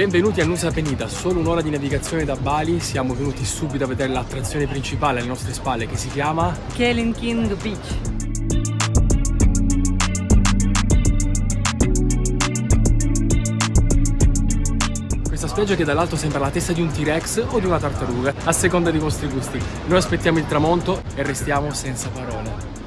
Benvenuti a NUSA PENIDA, solo un'ora di navigazione da Bali, siamo venuti subito a vedere l'attrazione principale alle nostre spalle che si chiama Gili Meno Beach. Questa spiaggia che dall'alto sembra la testa di un T-Rex o di una tartaruga, a seconda dei vostri gusti. Noi aspettiamo il tramonto e restiamo senza parole.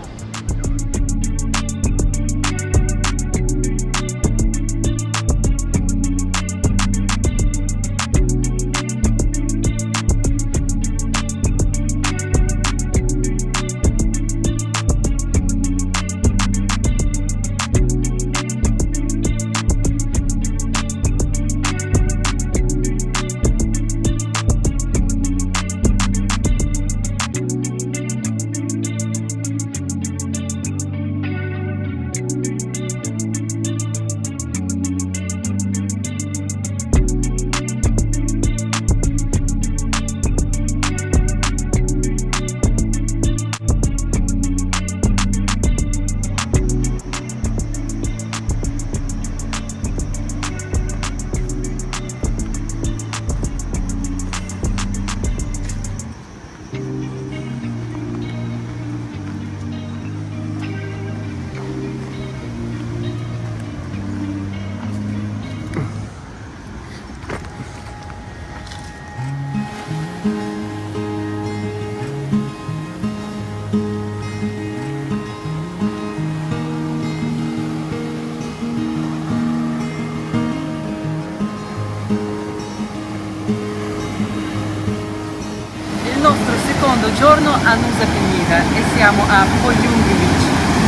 Il nostro secondo giorno a NUSA PENIDA e siamo a Piccola,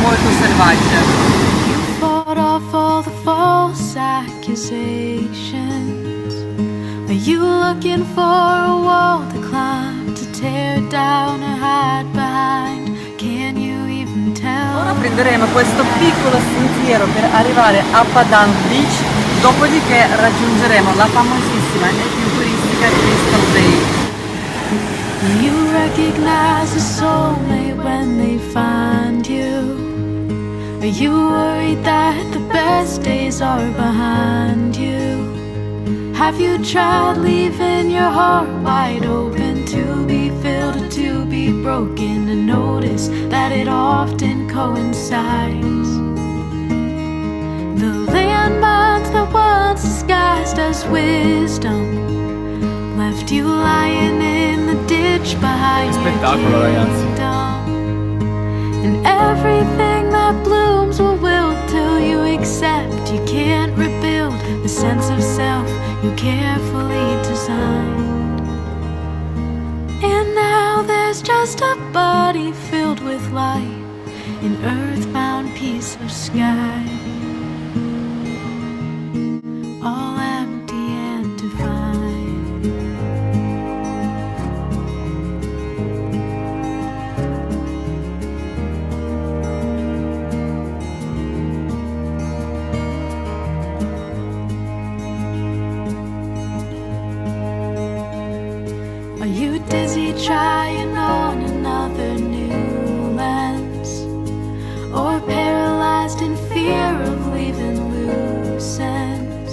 molto selvaggia. You fought off all the false accusations. Are you looking for a wall to climb, to tear down or hide behind? Can you even tell? Ora prenderemo questo piccolo sentiero per arrivare a Padang Beach, dopodiché raggiungeremo la famosissima e più turistica Crystal Bay. You recognize a soulmate when they find you. Are you worried that the best days are behind you? Have you tried leaving your heart wide open to be filled or to be broken, and notice that it often coincides? The landmines that once disguised as wisdom left you lying in the ditch behind your Spettacolo, ragazzi. kingdom. And everything that blooms will wilt till you accept you can't rebuild the sense of self you carefully designed. And now there's just a body filled with light, an earthbound piece of sky, all empty and divine. Are you dizzy trying on another new lens? Or paralyzed in fear of leaving loose ends?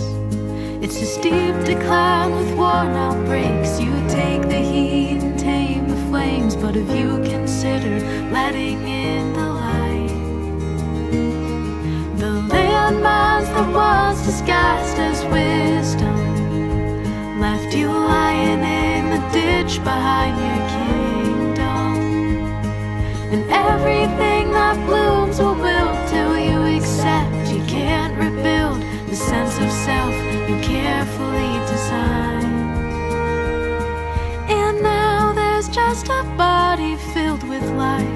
It's a steep decline with worn out brakes. You take the heat and tame the flames, but have you considered letting in the light? The landmines that once disguised as wisdom left you lying in the ditch behind your kingdom. And everything that blooms will wilt till you accept you can't rebuild the sense of self you carefully designed. And now there's just a body filled with light,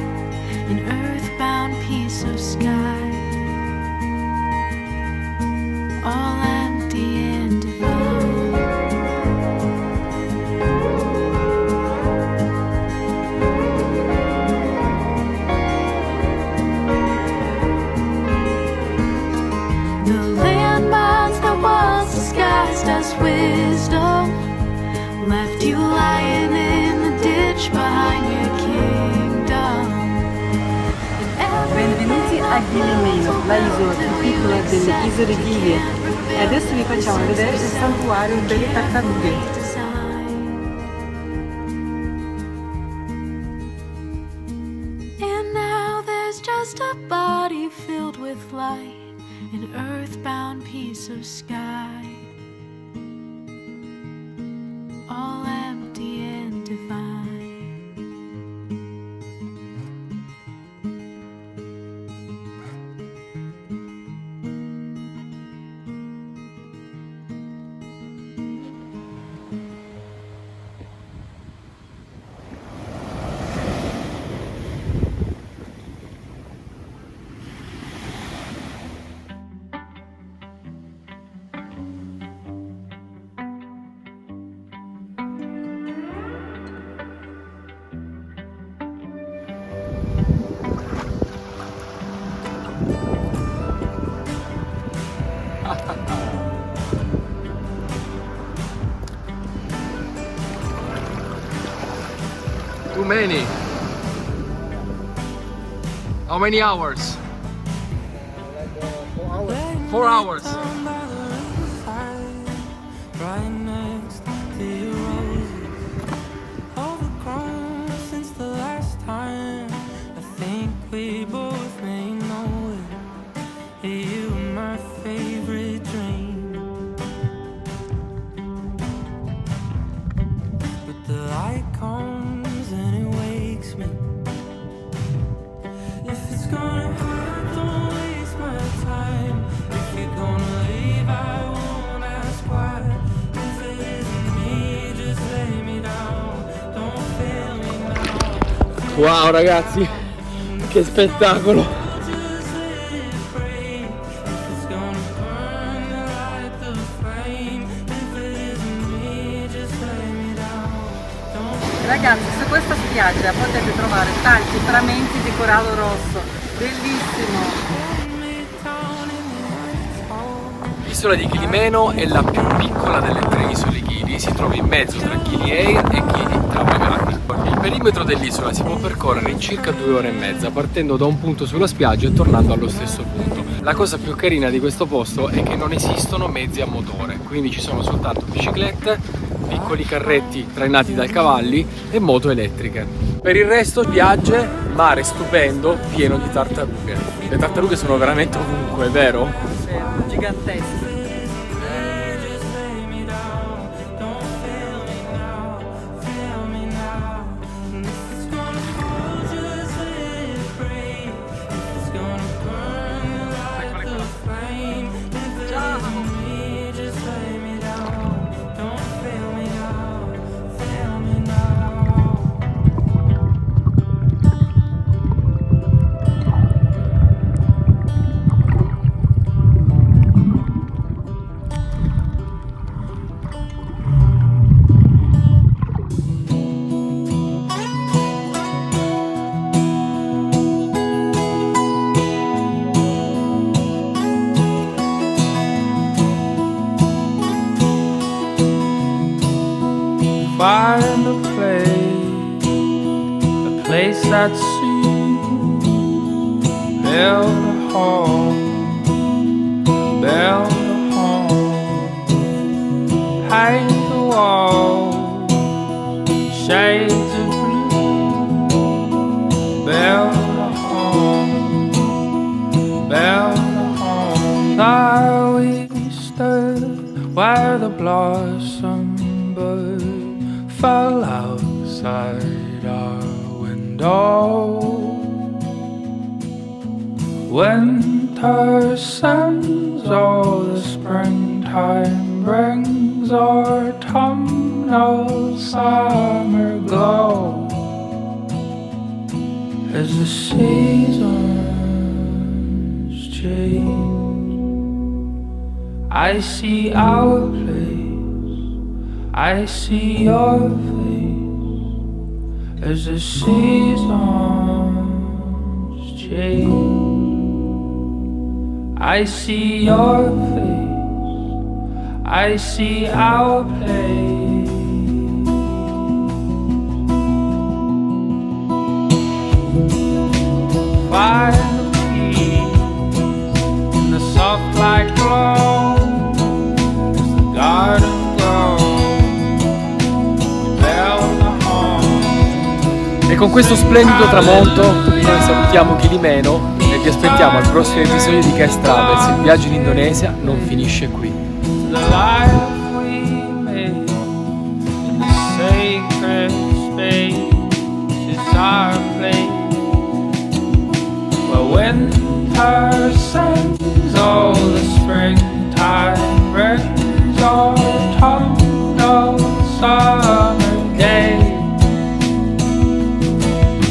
an earthbound piece of sky, all empty and divine. As wisdom left you lying in the ditch behind your kingdom. Benvenuti a Gili Meno, la isola più piccola delle isole Gili. E adesso vi facciamo vedere il santuario delle tartarughe. And now there's just a body filled with light, an earthbound piece of sky, all empty and divine. Too many. How many hours? 4 hours. Right next to your roses, overgrown since the last time. I think we both may know it. You were my favorite dream, but the light comes and it wakes me. If it's gonna hurt, don't waste my time. If you're gonna leave, I won't ask why. If it isn't me, just lay me down. Don't fail me now. Wow ragazzi, che spettacolo! Just let it break. If it's gonna burn, then light the flame. If it isn't me, just lay me down. Don't Ragazzi, su questa spiaggia potete trovare tanti frammenti di corallo rosso, bellissimo. hold me down in the hole. L'isola di Gili Meno è la più piccola delle 3 isole Gili, si trova in mezzo tra Gili Air e Gili Trapagarni. Il perimetro dell'isola si può percorrere in circa 2 ore e mezza, partendo da un punto sulla spiaggia e tornando allo stesso punto. La cosa più carina di questo posto è che non esistono mezzi a motore, quindi ci sono soltanto biciclette, piccoli carretti trainati dai cavalli e moto elettriche. Per il resto spiagge, mare stupendo, pieno di tartarughe. Le tartarughe sono veramente ovunque, vero? Giganteschi. Just lay me down. Don't fail me now. Fail me now. And if it's gonna fall, just let it break. If it's gonna burn, then light the flame. If it isn't me, just lay me down. Don't fail me now. Fail me now. Find a place that suits. Build a home, build a home. Paint the walls, shades of blue. Build a home, build a home. There we stood where the blossom bud fell outside our window. Winter sends all the springtime brings autumnal summer glow. As the seasons change, I see our place, I see your face. As the seasons change, I see your face, I see our place. Find the peace in the soft light glow. con questo splendido tramonto noi salutiamo Gili Meno e vi aspettiamo al prossimo episodio di Guest Travels. Il viaggio in Indonesia non finisce qui. The life we made in the sacred space is our place. Well, winter sends all the springtime brings all the tongue of summer day.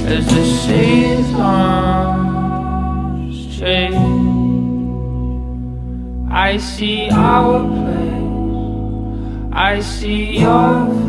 As the seasons change, I see our place, I see your face.